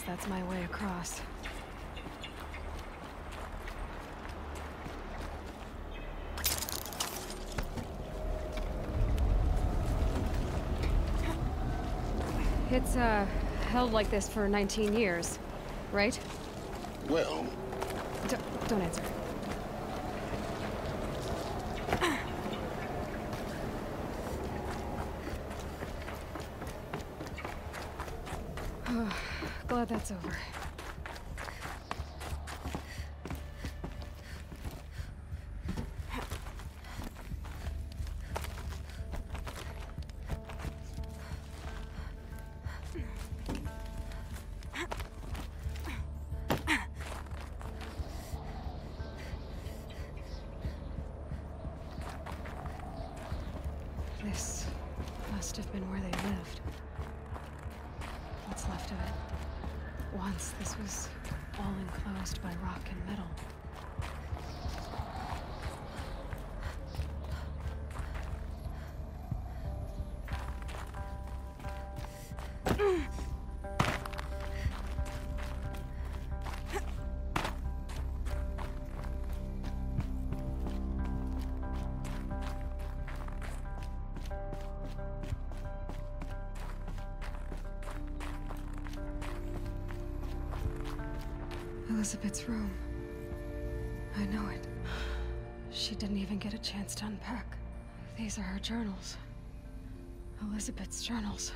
that's my way across. It's, held like this for 19 years, right? Well... Don't answer. Glad that's over. This must have been where they lived. What's left of it. Once this was all enclosed by rock and metal. Elizabeth's room. I know it. She didn't even get a chance to unpack. These are her journals. Elizabeth's journals.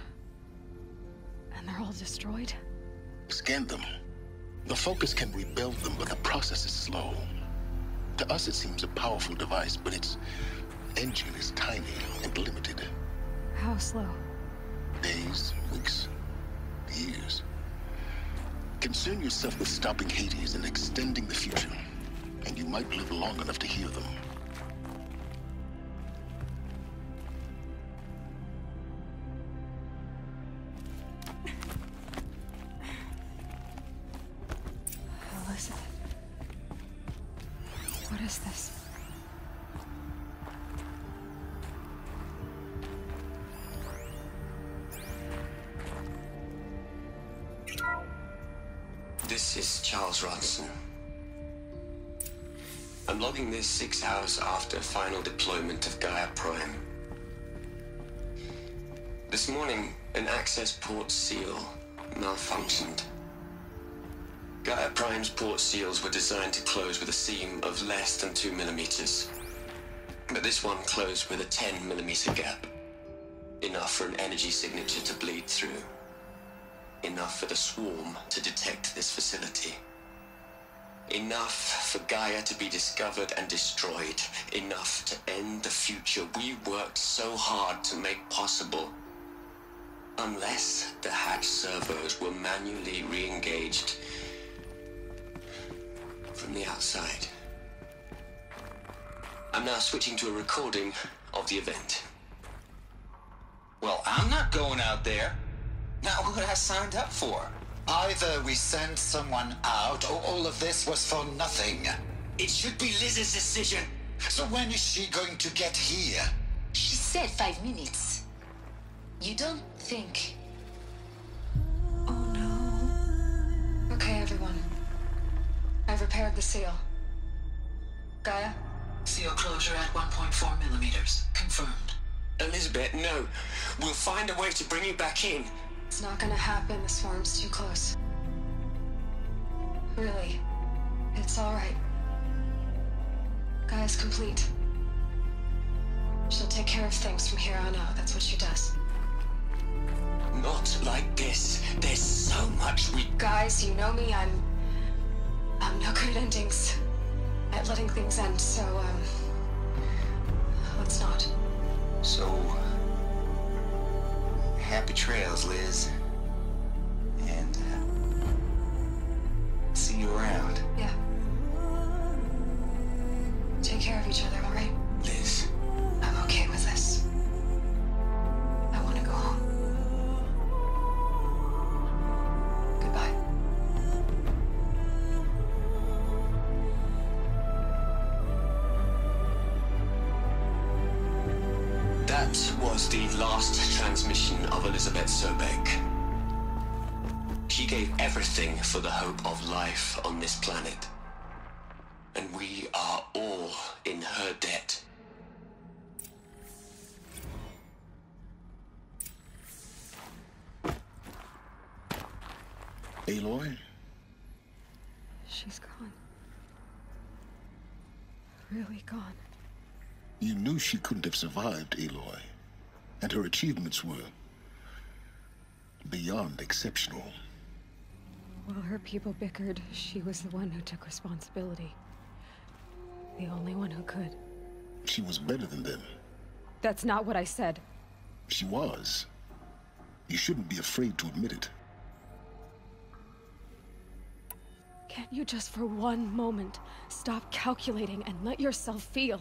And they're all destroyed? Scan them. The Focus can rebuild them, but the process is slow. To us it seems a powerful device, but its engine is tiny and limited. How slow? Days, weeks, years. Concern yourself with stopping Hades and extending the future, and you might live long enough to hear them. Elizabeth. What is this? This is Charles Ronson. I'm logging this 6 hours after final deployment of Gaia Prime. This morning, an access port seal malfunctioned. Gaia Prime's port seals were designed to close with a seam of less than 2 millimeters. But this one closed with a 10 millimeter gap. Enough for an energy signature to bleed through. Enough for the swarm to detect this facility. Enough for Gaia to be discovered and destroyed. Enough to end the future we worked so hard to make possible. Unless the hatch servos were manually re-engaged from the outside. I'm now switching to a recording of the event. Well, I'm not going out there. Now, what I signed up for? Either we send someone out, or all of this was for nothing. It should be Liz's decision. So when is she going to get here? She said 5 minutes. You don't think... Oh no. Okay, everyone. I've repaired the seal. Gaia? Seal closure at 1.4 millimeters. Confirmed. Elizabeth, no. We'll find a way to bring you back in. It's not gonna happen. The swarm's too close. Really. It's alright. Gaia's complete. She'll take care of things from here on out. That's what she does. Not like this. There's so much we... Guys, you know me. I'm no good at endings. At letting things end, so, let's not. So... happy trails, Liz. And, see you around. Yeah. Take care of each other, alright? Liz. I'm okay with this. I want to go home. Goodbye. That was the last transmission of Elizabeth Sobeck. She gave everything for the hope of life on this planet. And we are all in her debt. Aloy? She's gone. Really gone. You knew she couldn't have survived, Aloy. And her achievements were beyond exceptional. While her people bickered, she was the one who took responsibility. The only one who could. She was better than them. That's not what I said. She was. You shouldn't be afraid to admit it. Can't you just for one moment stop calculating and let yourself feel?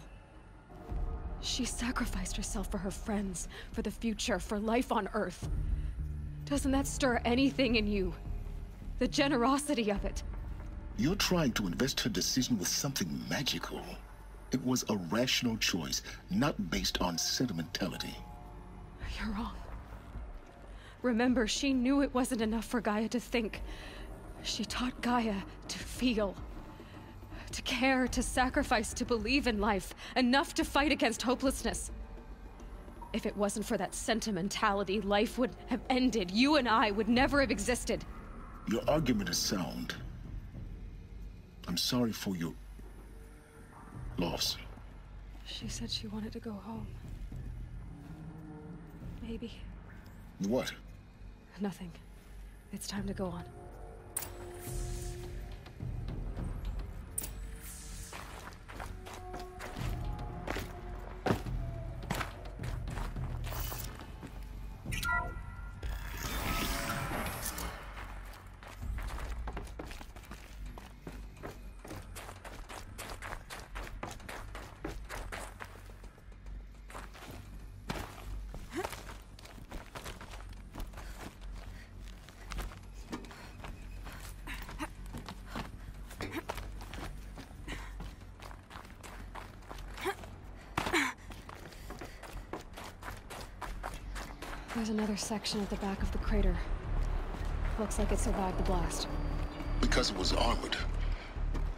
She sacrificed herself for her friends, for the future, for life on Earth. Doesn't that stir anything in you? The generosity of it. You're trying to invest her decision with something magical. It was a rational choice, not based on sentimentality. You're wrong. Remember, she knew it wasn't enough for Gaia to think. She taught Gaia to feel. To care, to sacrifice, to believe in life. Enough to fight against hopelessness. If it wasn't for that sentimentality, life would have ended. You and I would never have existed. Your argument is sound. I'm sorry for your loss. She said she wanted to go home. Maybe. What? Nothing. It's time to go on. There's another section at the back of the crater. Looks like it survived the blast. Because it was armored.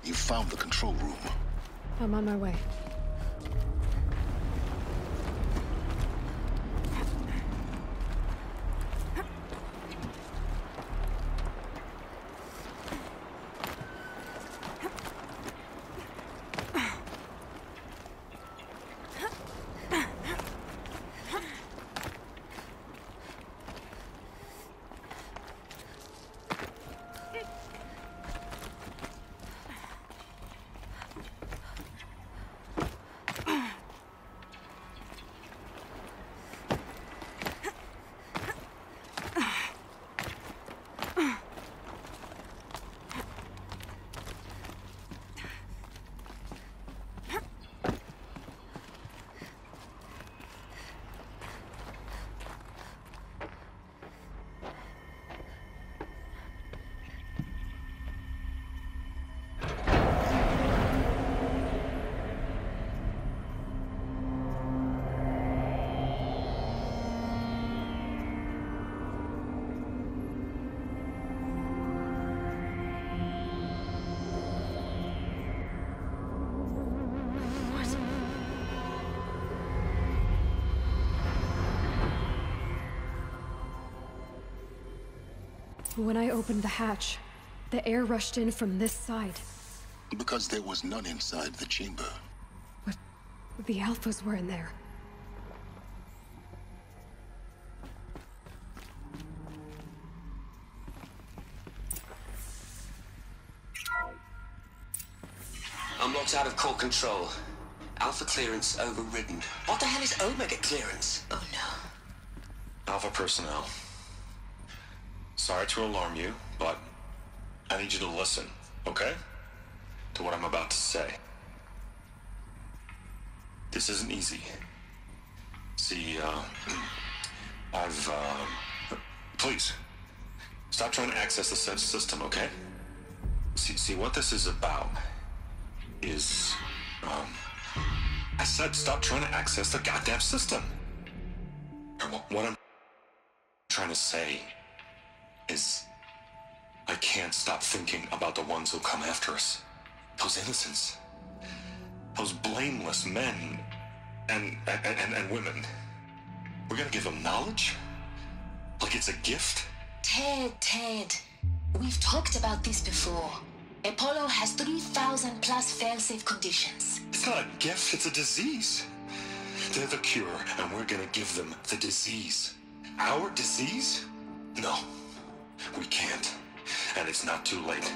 You found the control room. I'm on my way. When I opened the hatch, the air rushed in from this side. Because there was none inside the chamber. But the Alphas were in there. I'm locked out of core control. Alpha clearance overridden. What the hell is Omega clearance? Oh no. Alpha personnel. Sorry to alarm you, but I need you to listen, okay? To what I'm about to say. This isn't easy. See, please, stop trying to access the sense system, okay? See, what this is about is, I said stop trying to access the goddamn system. What I'm trying to say is I can't stop thinking about the ones who'll come after us. Those innocents. Those blameless men and women. We're gonna give them knowledge? Like it's a gift? Ted. We've talked about this before. Apollo has 3,000 plus fail-safe conditions. It's not a gift, it's a disease. They're the cure, and we're gonna give them the disease. Our disease? No, we can't. And it's not too late.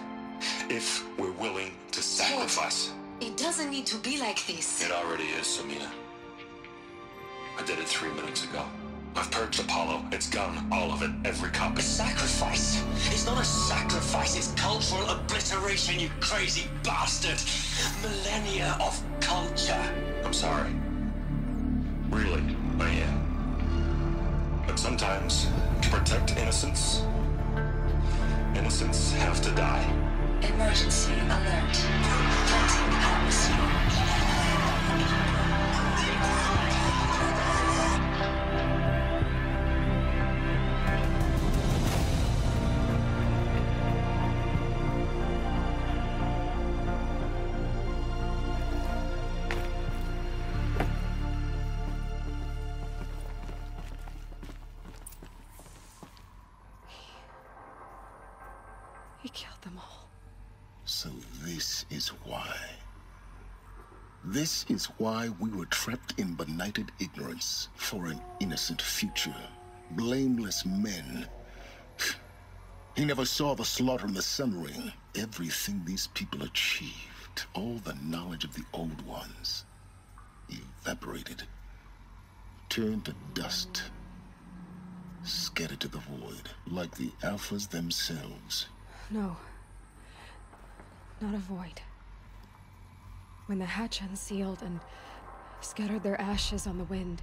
If we're willing to sacrifice. Ted, it doesn't need to be like this. It already is, Samina. I did it 3 minutes ago. I've purged Apollo. It's gone. All of it. Every copy. A sacrifice? It's not a sacrifice, it's cultural obliteration, you crazy bastard! Millennia of culture. I'm sorry. Really, I am. But sometimes, to protect innocence, innocents have to die. Emergency alert. Planting atmosphere. He killed them all. So this is why. This is why we were trapped in benighted ignorance for an innocent future. Blameless men. He never saw the slaughter in the Sun Ring. Everything these people achieved, all the knowledge of the old ones, evaporated, turned to dust, scattered to the void, like the Alphas themselves. No. Not a void. When the hatch unsealed and scattered their ashes on the wind,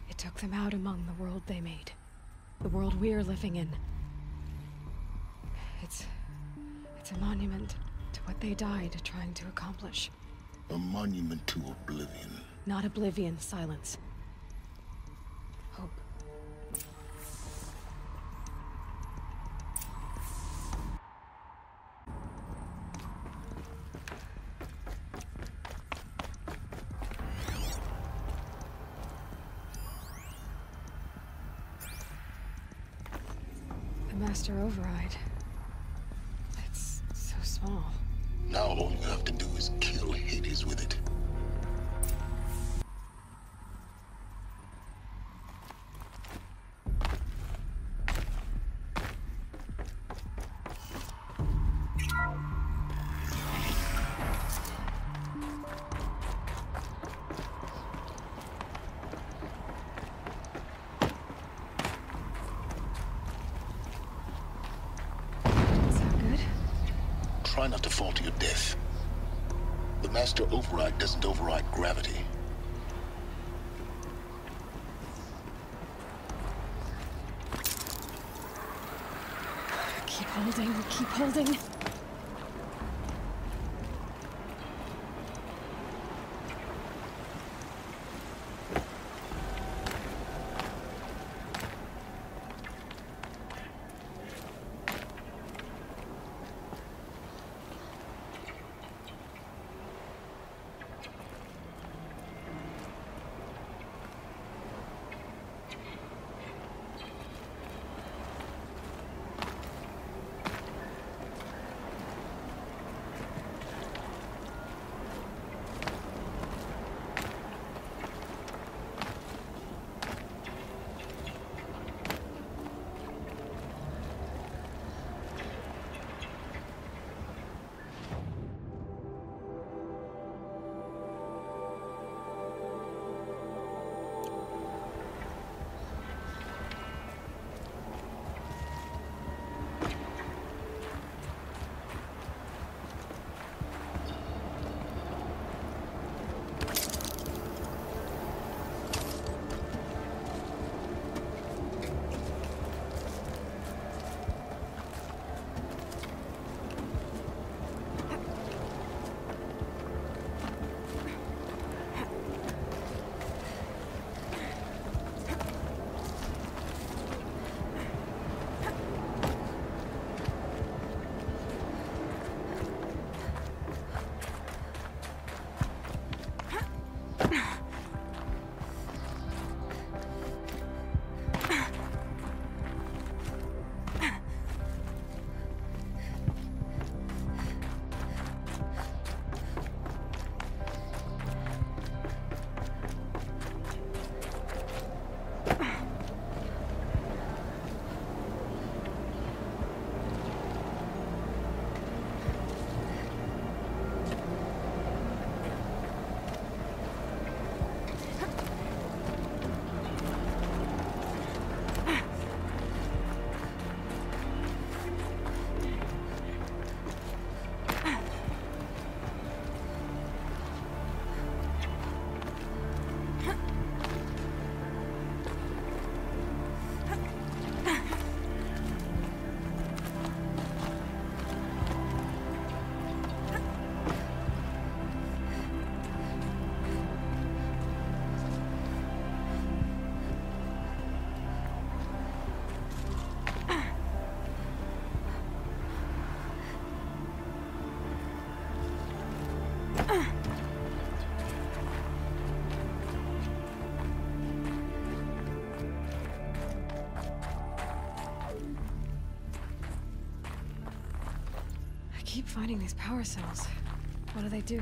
it took them out among the world they made. The world we're living in. It's a monument to what they died trying to accomplish. A monument to oblivion. Not oblivion, silence. Hope. The Master Override. It's so small. Now all you have to do is kill Hades with it. Try not to fall to your death. The Master Override doesn't override gravity. Keep holding, keep holding. keep finding these power cells. What do they do?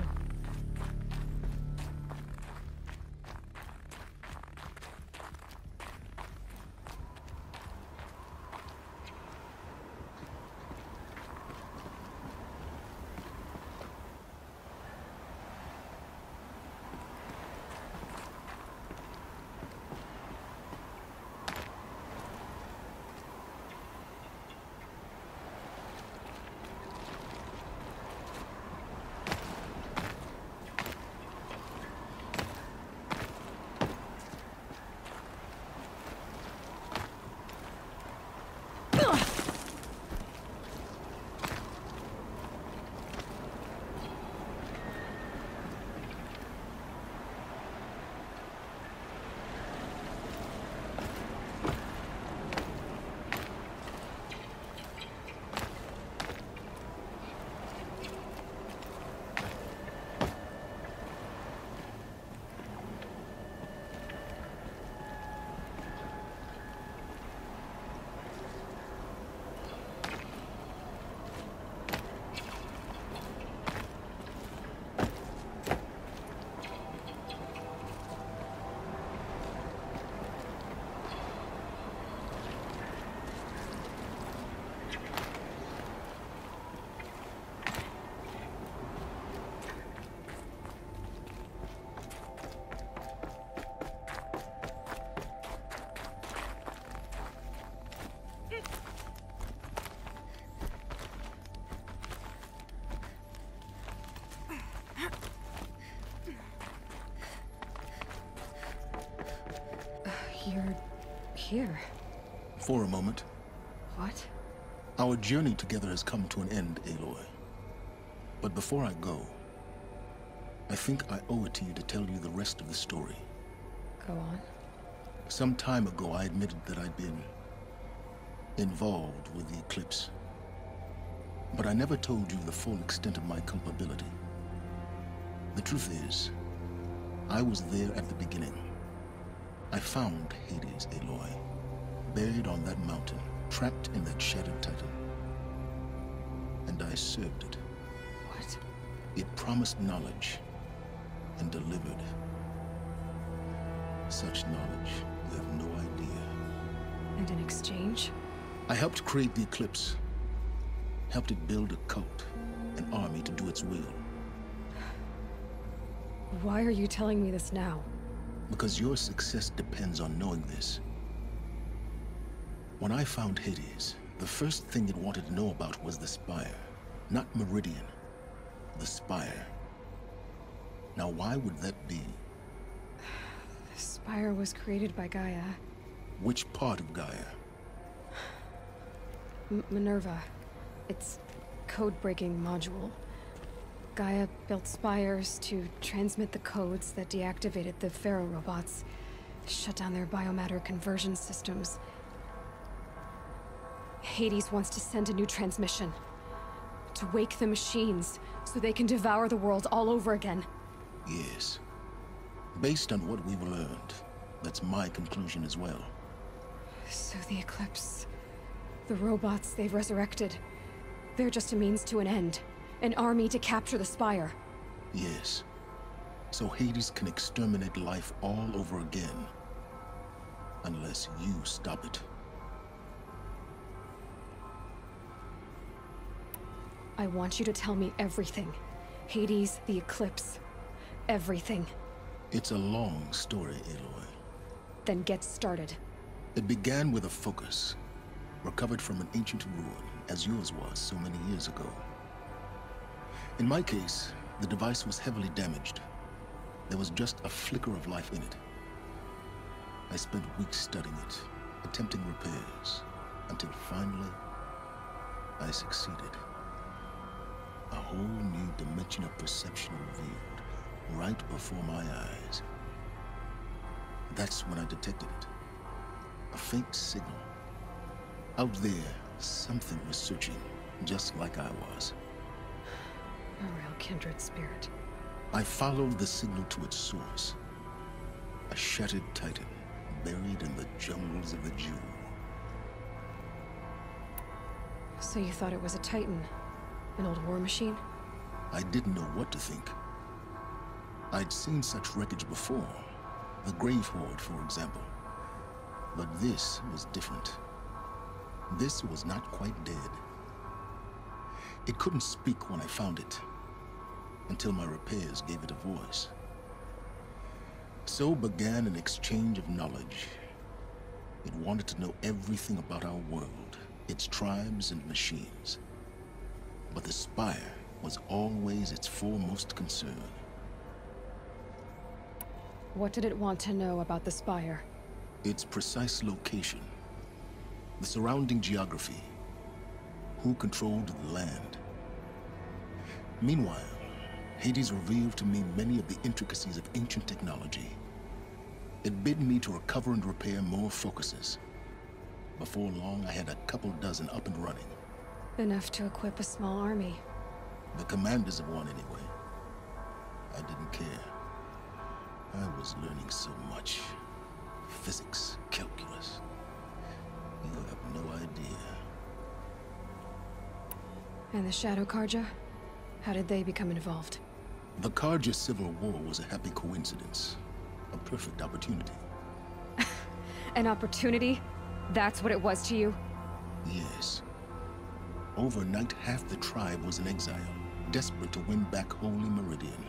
You're here. For a moment. What? Our journey together has come to an end, Aloy. But before I go, I think I owe it to you to tell you the rest of the story. Go on. Some time ago, I admitted that I'd been involved with the Eclipse. But I never told you the full extent of my culpability. The truth is, I was there at the beginning. I found Hades, Aloy, buried on that mountain, trapped in that shattered titan. And I served it. What? It promised knowledge and delivered. Such knowledge, you have no idea. And in exchange? I helped create the Eclipse. Helped it build a cult, an army to do its will. Why are you telling me this now? Because your success depends on knowing this. When I found Hades, the first thing it wanted to know about was the Spire. Not Meridian. The Spire. Now, why would that be? The Spire was created by Gaia. Which part of Gaia? Minerva. Its code-breaking module. Gaia built spires to transmit the codes that deactivated the Pharaoh robots, shut down their biomatter conversion systems. Hades wants to send a new transmission. To wake the machines, so they can devour the world all over again. Yes. Based on what we've learned, that's my conclusion as well. So the Eclipse... the robots they've resurrected... they're just a means to an end. An army to capture the Spire. Yes. So Hades can exterminate life all over again. Unless you stop it. I want you to tell me everything. Hades, the Eclipse. Everything. It's a long story, Aloy. Then get started. It began with a focus. Recovered from an ancient ruin, as yours was so many years ago. In my case, the device was heavily damaged. There was just a flicker of life in it. I spent weeks studying it, attempting repairs, until finally, I succeeded. A whole new dimension of perception revealed, right before my eyes. That's when I detected it. A faint signal. Out there, something was searching, just like I was. A real kindred spirit. I followed the signal to its source. A shattered titan, buried in the jungles of the Jewel. So you thought it was a titan? An old war machine? I didn't know what to think. I'd seen such wreckage before. The Grave Horde, for example. But this was different. This was not quite dead. It couldn't speak when I found it, until my repairs gave it a voice. So began an exchange of knowledge. It wanted to know everything about our world, its tribes and machines. But the Spire was always its foremost concern. What did it want to know about the Spire? Its precise location, the surrounding geography, who controlled the land. Meanwhile, Hades revealed to me many of the intricacies of ancient technology. It bid me to recover and repair more focuses. Before long, I had a couple dozen up and running. Enough to equip a small army. The commanders of one, anyway. I didn't care. I was learning so much. Physics, calculus. You have no idea. And the Shadow Carja? How did they become involved? The Carja Civil War was a happy coincidence. A perfect opportunity. An opportunity? That's what it was to you? Yes. Overnight, half the tribe was in exile, desperate to win back Holy Meridian.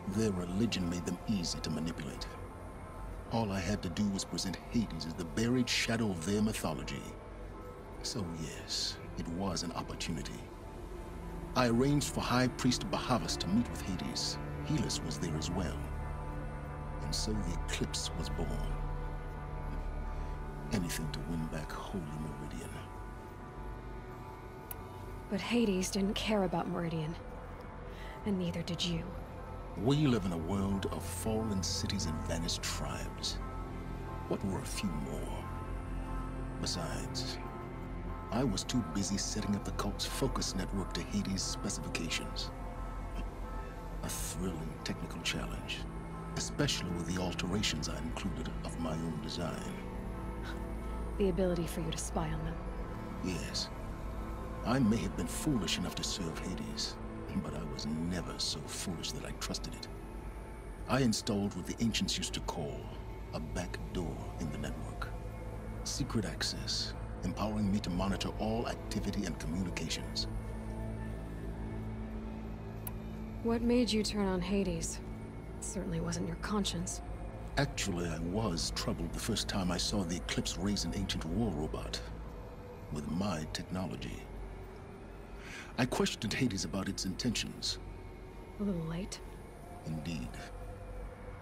Their religion made them easy to manipulate. All I had to do was present Hades as the buried shadow of their mythology. So yes, it was an opportunity. I arranged for High Priest Bahavas to meet with Hades. Helis was there as well. And so the Eclipse was born. Anything to win back Holy Meridian. But Hades didn't care about Meridian. And neither did you. We live in a world of fallen cities and vanished tribes. What were a few more? Besides, I was too busy setting up the cult's focus network to Hades' specifications. A thrilling technical challenge, especially with the alterations I included of my own design. The ability for you to spy on them. Yes. I may have been foolish enough to serve Hades, but I was never so foolish that I trusted it. I installed what the ancients used to call a back door in the network. Secret access, empowering me to monitor all activity and communications. What made you turn on Hades? It certainly wasn't your conscience. Actually, I was troubled the first time I saw the Eclipse raise an ancient war robot with my technology. I questioned Hades about its intentions. A little late. Indeed.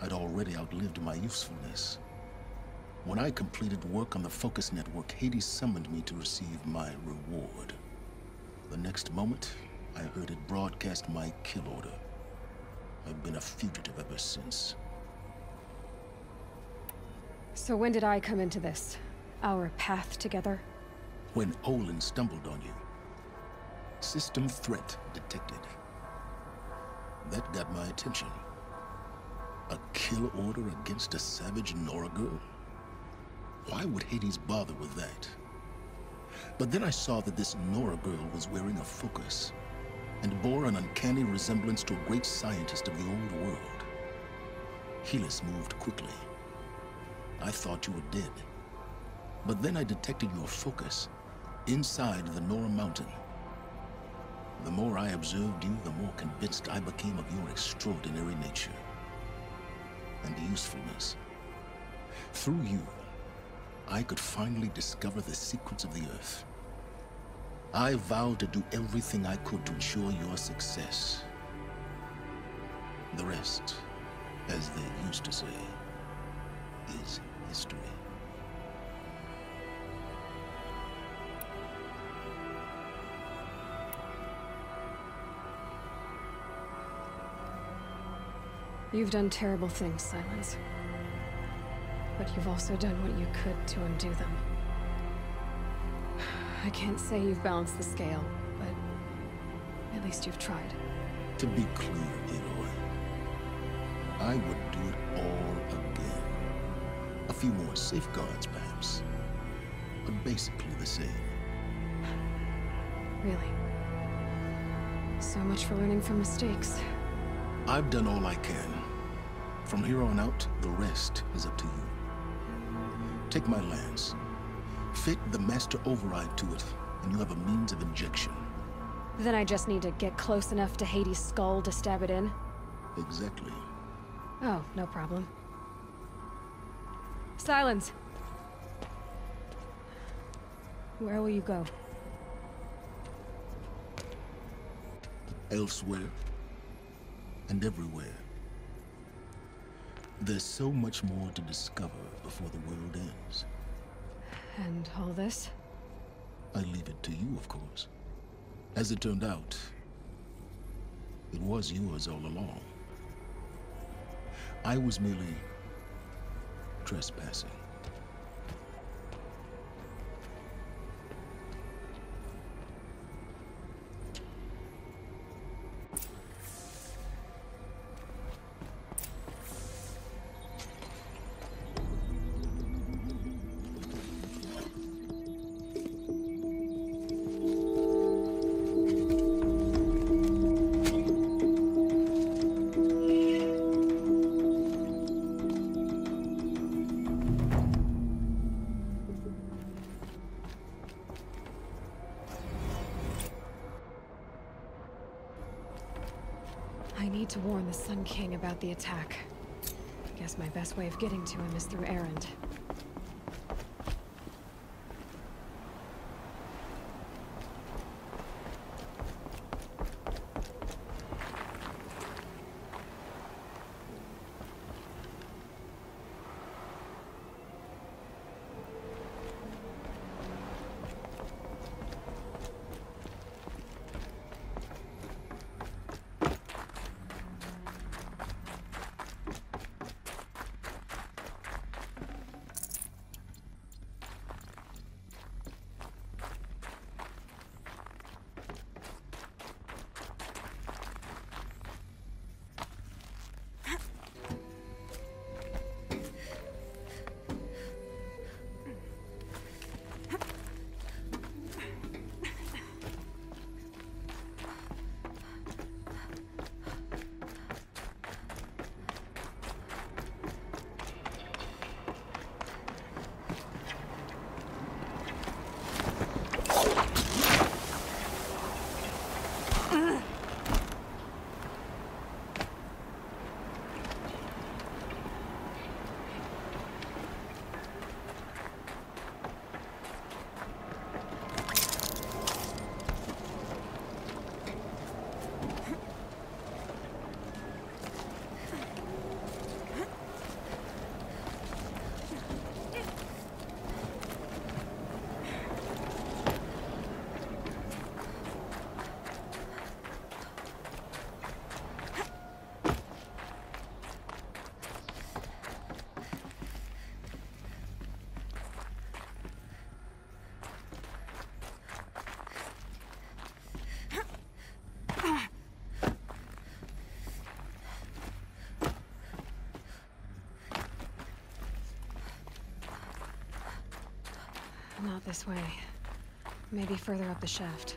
I'd already outlived my usefulness. When I completed work on the Focus Network, Hades summoned me to receive my reward. The next moment, I heard it broadcast my kill order. I've been a fugitive ever since. So when did I come into this? Our path together? When Olin stumbled on you. System threat detected. That got my attention. A kill order against a savage Nora girl? Why would Hades bother with that? But then I saw that this Nora girl was wearing a focus, and bore an uncanny resemblance to a great scientist of the old world. Helis moved quickly. I thought you were dead. But then I detected your focus inside the Nora Mountain. The more I observed you, the more convinced I became of your extraordinary nature and usefulness. Through you, I could finally discover the secrets of the Earth. I vowed to do everything I could to ensure your success. The rest, as they used to say, is history. You've done terrible things, Silence. But you've also done what you could to undo them. I can't say you've balanced the scale, but at least you've tried. To be clear, Aloy, I would do it all again. A few more safeguards, perhaps, but basically the same. Really? So much for learning from mistakes. I've done all I can. From here on out, the rest is up to you. Take my lance. Fit the master override to it, and you have a means of injection. Then I just need to get close enough to Hades' skull to stab it in? Exactly. Oh, no problem. Silence! Where will you go? Elsewhere. And everywhere. There's so much more to discover before the world ends. And all this? I leave it to you, of course. As it turned out, it was yours all along. I was merely trespassing. I need to warn the Sun King about the attack. Guess my best way of getting to him is through Erend. Not this way. Maybe further up the shaft.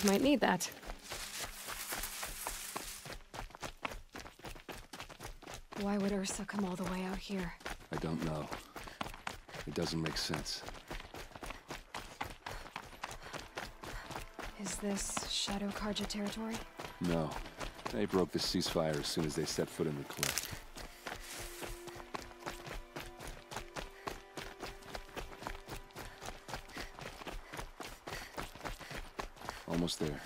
might need that. Why would Ursa come all the way out here? I don't know. It doesn't make sense. Is this Shadow Karja territory? No. They broke the ceasefire as soon as they set foot in the cliff. Almost there.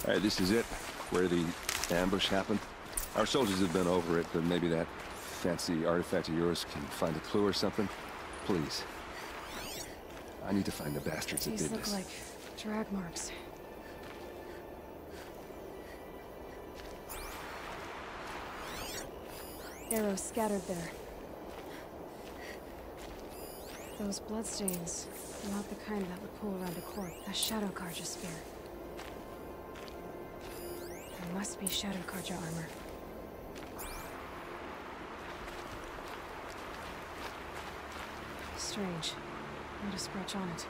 All right, this is it, where the ambush happened. Our soldiers have been over it, but maybe that fancy artifact of yours can find a clue or something. Please. I need to find the bastards that These did look this. like drag marks. Arrows scattered there. Those bloodstains, not the kind that would pull around a court. A Shadow Karja spear. There must be Shadow Karja armor. Strange. Not a scratch on it.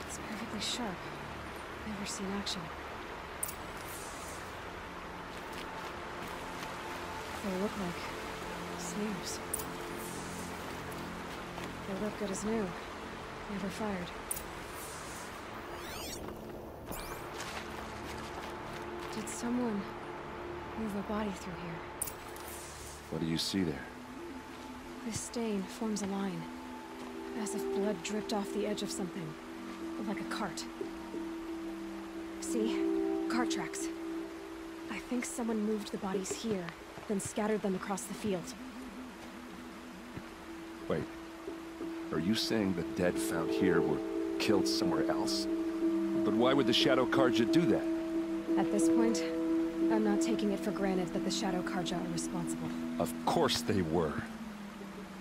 It's perfectly sharp. Never seen action. They look like snares. They look good as new. Never fired. Did someone move a body through here? What do you see there? This stain forms a line, as if blood dripped off the edge of something, like a cart. See? Cart tracks. I think someone moved the bodies here, then scattered them across the field. Wait. Are you saying the dead found here were killed somewhere else? But why would the Shadow Karja do that? At this point, I'm not taking it for granted that the Shadow Karja are responsible. Of course they were.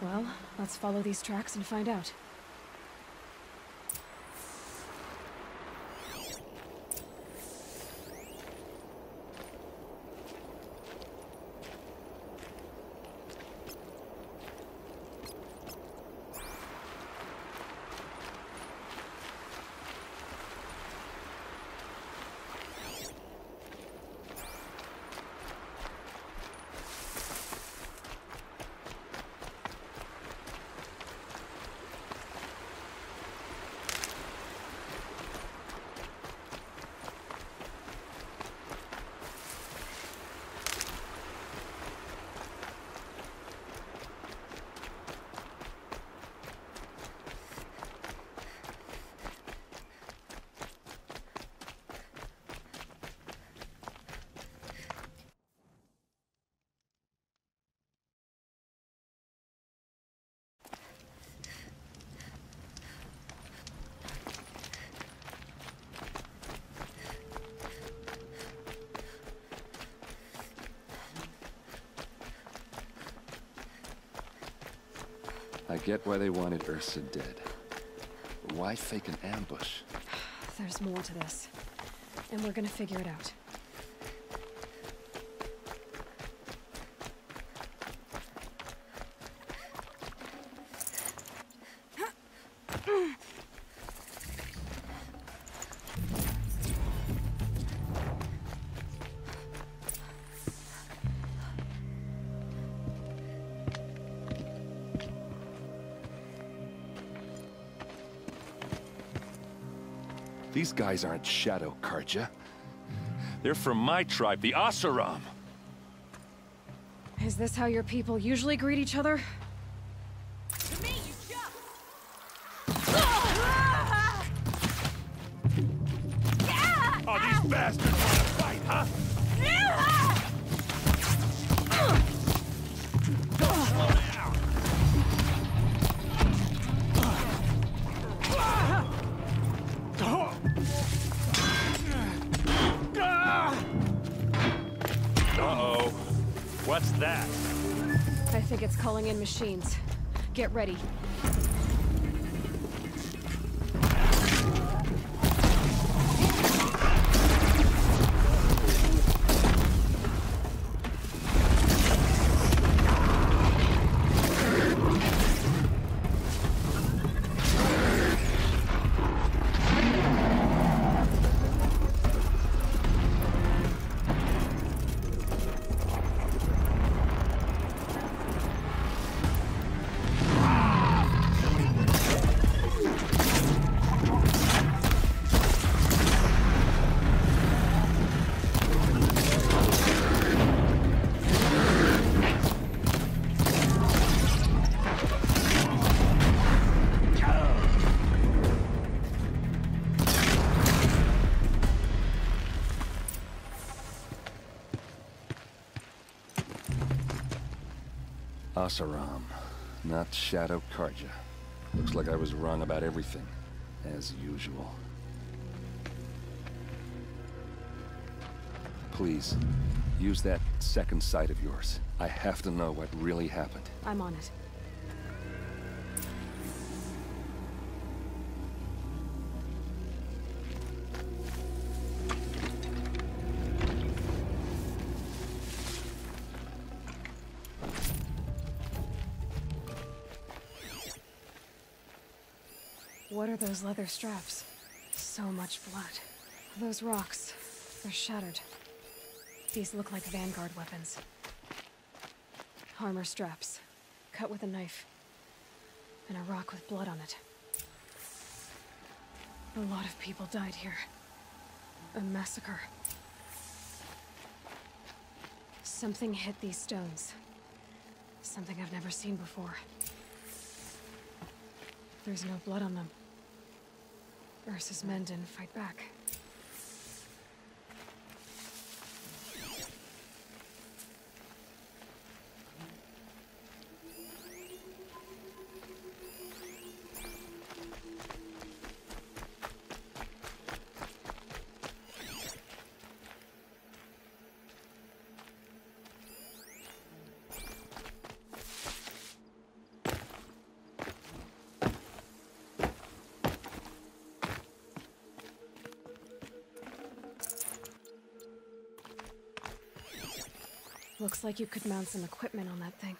Well, let's follow these tracks and find out. I get why they wanted Ursa dead. But why fake an ambush? There's more to this, and we're gonna figure it out. These guys aren't Shadow Karja. They're from my tribe, the Oseram. Is this how your people usually greet each other? To me, you jump! Oh, these bastards want to fight, huh? Uh-oh. What's that? I think it's calling in machines. Get ready. Oseram, not Shadow Carja. Looks like I was wrong about everything, as usual. Please, use that second sight of yours. I have to know what really happened. I'm on it. What are those leather straps? So much blood. Those rocks, they're shattered. These look like Vanguard weapons. Armor straps, cut with a knife. And a rock with blood on it. A lot of people died here. A massacre. Something hit these stones. Something I've never seen before. There's no blood on them. Ursa's men didn't fight back. Looks like you could mount some equipment on that thing.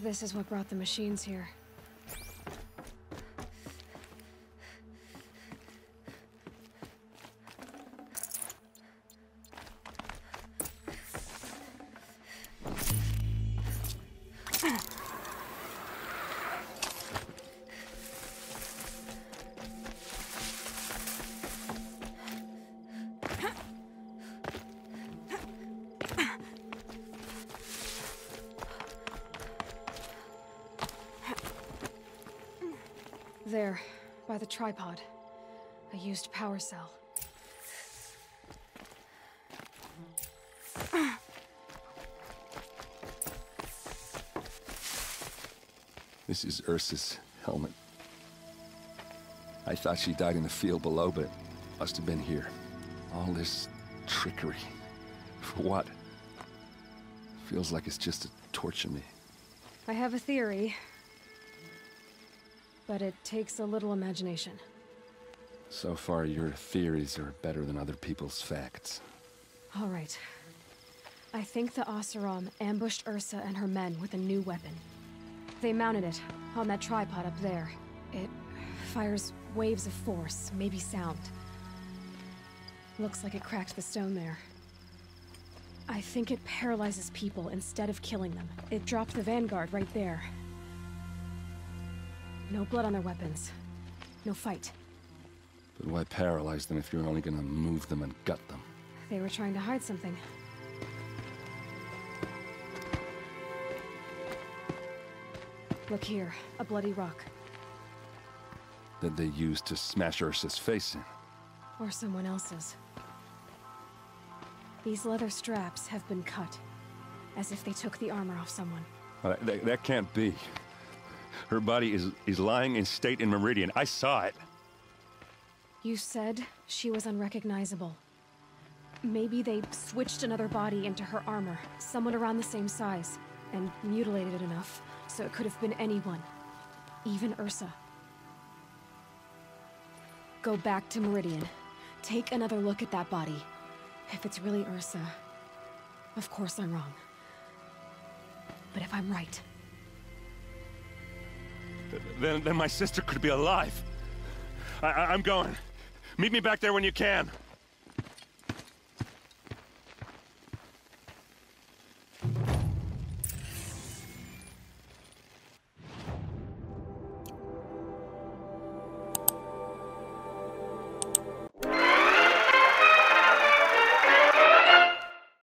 This is what brought the machines here. There, by the tripod. A used power cell. This is Ursa's helmet. I thought she died in the field below, but it must have been here. All this trickery. For what? Feels like it's just to torture me. I have a theory. But it takes a little imagination. So far, your theories are better than other people's facts. All right. I think the Oseram ambushed Ursa and her men with a new weapon. They mounted it on that tripod up there. It fires waves of force, maybe sound. Looks like it cracked the stone there. I think it paralyzes people instead of killing them. It dropped the Vanguard right there. No blood on their weapons. No fight. But why paralyze them if you're only gonna move them and gut them? They were trying to hide something. Look here, a bloody rock. That they used to smash Ursa's face in. Or someone else's. These leather straps have been cut. As if they took the armor off someone. That can't be. Her body is lying in state in Meridian. I saw it. You said she was unrecognizable. Maybe they switched another body into her armor, someone around the same size, and mutilated it enough so it could have been anyone. Even Ursa. Go back to Meridian. Take another look at that body. If it's really Ursa, of course I'm wrong. But if I'm right, then my sister could be alive. I'm going. Meet me back there when you can.